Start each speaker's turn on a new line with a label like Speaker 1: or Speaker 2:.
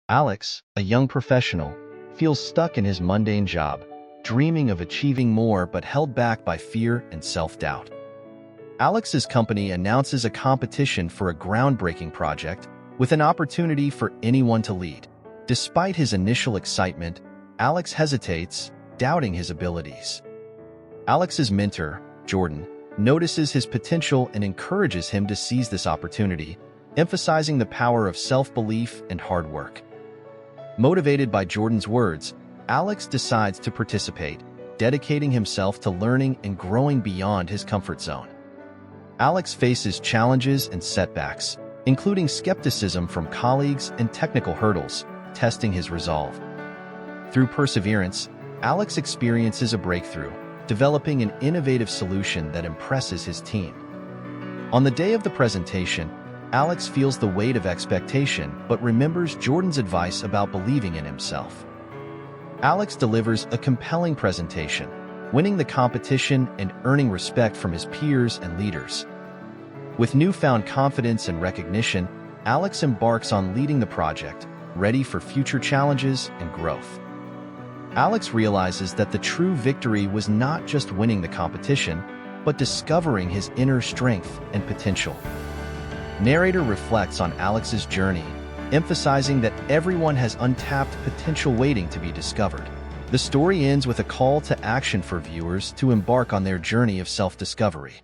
Speaker 1: Alex, a young professional, feels stuck in his mundane job, dreaming of achieving more but held back by fear and self-doubt. Alex's company announces a competition for a groundbreaking project with an opportunity for anyone to lead. Despite his initial excitement, Alex hesitates, doubting his abilities. Alex's mentor, Jordan, notices his potential and encourages him to seize this opportunity, emphasizing the power of self-belief and hard work. Motivated by Jordan's words, Alex decides to participate, dedicating himself to learning and growing beyond his comfort zone. Alex faces challenges and setbacks, including skepticism from colleagues and technical hurdles, testing his resolve. Through perseverance, Alex experiences a breakthrough, developing an innovative solution that impresses his team. On the day of the presentation, Alex feels the weight of expectation but remembers Jordan's advice about believing in himself. Alex delivers a compelling presentation, winning the competition and earning respect from his peers and leaders. With newfound confidence and recognition, Alex embarks on leading the project, ready for future challenges and growth. Alex realizes that the true victory was not just winning the competition, but discovering his inner strength and potential. Narrator reflects on Alex's journey, emphasizing that everyone has untapped potential waiting to be discovered. The story ends with a call to action for viewers to embark on their journey of self-discovery.